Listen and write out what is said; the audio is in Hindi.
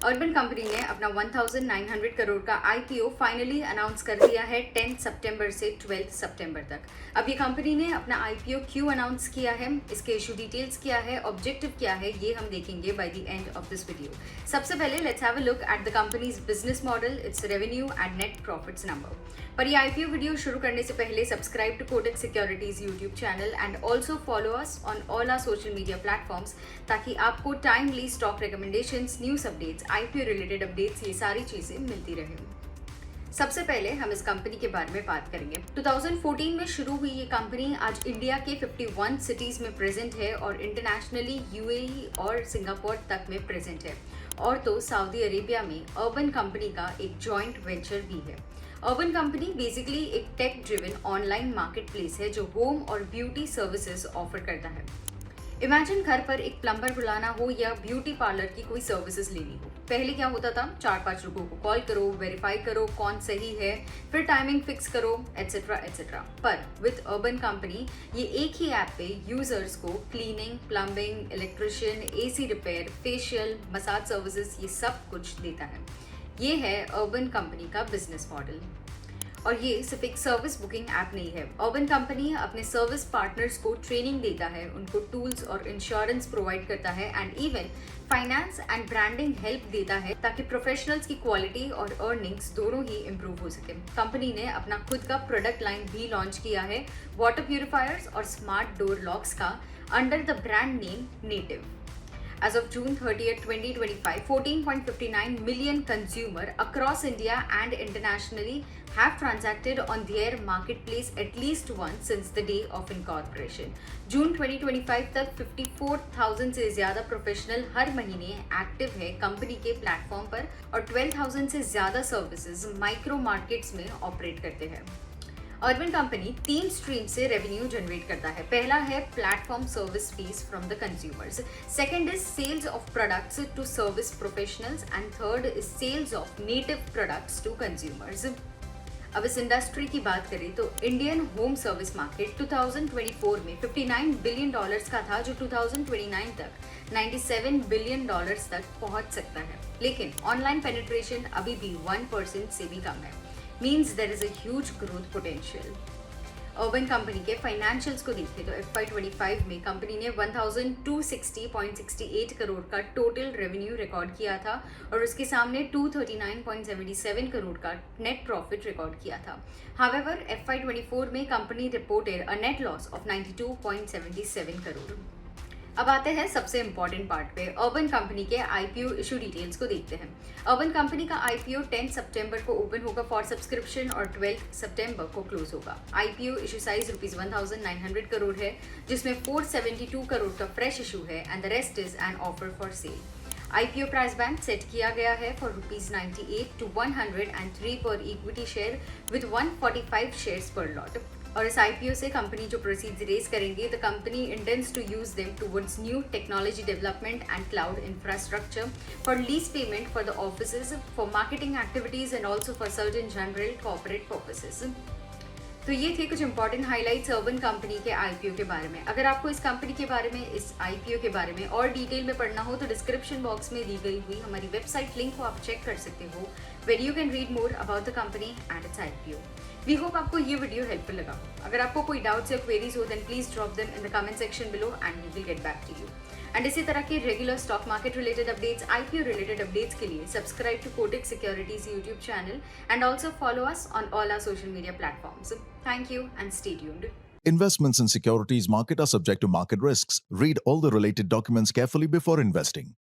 अर्बन कंपनी ने अपना 1900 करोड़ का आईपीओ फाइनली अनाउंस कर दिया है 10 सितंबर से 12 सितंबर तक। अब ये कंपनी ने अपना आईपीओ क्यों अनाउंस किया है, इसके इशू डिटेल्स क्या है, ऑब्जेक्टिव क्या है, ये हम देखेंगे by the end of this video. सबसे पहले let's have a look at the company's business model, its revenue and net profits number. पर ये आईपीओ वीडियो शुरू करने से पहले subscribe to Kotak Securities YouTube channel and also follow us on all our social media platforms, ताकि आपको timely stock recommendations, news updates, IPO related updates, ये सारी चीज़ें मिलती रहें। सबसे पहले हम इस कंपनी के बारे में बात करेंगे। 2014 में शुरू हुई ये कंपनी आज इंडिया के 51 सिटीज़ में प्रेजेंट है और इंटरनेशनली यूएई और सिंगापुर तक में प्रेजेंट है। और तो सऊदी अरेबिया में अर्बन कंपनी का एक जॉइंट वेंचर भी है। अर्बन कंपनी बेसिकली एक tech driven online marketplace है जो होम और ब्यूटी सर्विसेज ऑफर करता है। इमेजिन घर पर एक प्लम्बर बुलाना हो या ब्यूटी पार्लर की कोई सर्विसेज लेनी हो। पहले क्या होता था, 4-5 लोगों को कॉल करो, वेरीफाई करो कौन सही है, फिर टाइमिंग फिक्स करो, एटसेट्रा एटसेट्रा। पर विद अर्बन कंपनी ये एक ही ऐप पे यूजर्स को cleaning, plumbing, electrician, AC repair, facial, massage services, ये सब कुछ देता है। ये है अर्बन कंपनी का बिजनेस मॉडल। और ये सिर्फ एक सर्विस बुकिंग ऐप नहीं है। अर्बन कंपनी अपने सर्विस पार्टनर्स को ट्रेनिंग देता है, उनको टूल्स और इंश्योरेंस प्रोवाइड करता है and even finance and branding help देता है, ताकि प्रोफेशनल्स की क्वालिटी और अर्निंग्स दोनों ही इम्प्रूव हो सके। कंपनी ने अपना खुद का प्रोडक्ट लाइन भी लॉन्च किया है, वाटर प्यूरिफायर्स और स्मार्ट डोर लॉक्स का, under the brand name native. As of June 30th, 2025, 14.59 million consumers across India and internationally have transacted on their marketplace at least once since the day of incorporation. जून 2025 तक 54,000 से ज़्यादा प्रोफेशनल हर महीने एक्टिव है कंपनी के प्लेटफॉर्म पर और 12,000 से ज़्यादा सर्विसेज माइक्रो मार्केट्स में ऑपरेट करते हैं। अर्बन कंपनी 3 स्ट्रीम से रेवेन्यू जनरेट करता है। पहला है platform service fees from the consumers, second is sales of products to service professionals and third is sales of native products to consumers. अब इस इंडस्ट्री की बात करें तो इंडियन होम सर्विस मार्केट 2024 में $59 बिलियन का था, जो 2029 तक $97 बिलियन तक पहुंच सकता है। लेकिन ऑनलाइन पेनिट्रेशन अभी भी 1% से भी कम है, means there is a huge growth potential. Urban company के फाइनेंशियल्स को देखें तो FY25 में कंपनी ने 1260.68 करोड़ का टोटल रेवेन्यू रिकॉर्ड किया था और उसके सामने 239.77 करोड़ का नेट प्रॉफिट रिकॉर्ड किया था। हावेवर FY24 में company reported a net loss of 92.77 crore. अब आते हैं सबसे इम्पोर्टेंट पार्ट पे, अर्बन कंपनी के आईपीओ इशू डिटेल्स को देखते हैं। अर्बन कंपनी का आईपीओ 10 सितंबर को ओपन होगा फॉर सब्सक्रिप्शन और 12 सितंबर को क्लोज होगा। आईपीओ इशू साइज ₹1900 करोड़ है, जिसमें 472 करोड़ का फ्रेश इशू है and the rest is an offer for sale. IPO price band set किया गया है for ₹98 to 103 per equity share with 145 shares per lot. और इस आईपीओ से कंपनी जो प्रोसीड्स रेज करेंगे, the company intends to use them towards new technology development and cloud infrastructure, for lease payment for the offices, for marketing activities and also for certain general corporate purposes. तो ये थे कुछ इंपॉर्टेंट हाइलाइट्स अर्बन कंपनी के आईपीओ के बारे में। अगर आपको इस कंपनी के बारे में, इस आईपीओ के बारे में और डिटेल में पढ़ना हो तो डिस्क्रिप्शन बॉक्स में दी गई हुई हमारी वेबसाइट लिंक को आप चेक कर सकते हो, where you can read more about the company and its IPO. We hope आपको ये वीडियो हेल्पफुल लगा हो। अगर आपको कोई डाउट्स या क्वेरीज हो then please drop them in the comment section below and we will get back to you. And इसी तरह के regular stock market related updates, IPO related updates के लिए subscribe to Kotak Securities YouTube channel and also follow us on all our social media platforms. Thank you and stay tuned. Investments in securities market are subject to market risks. Read all the related documents carefully before investing.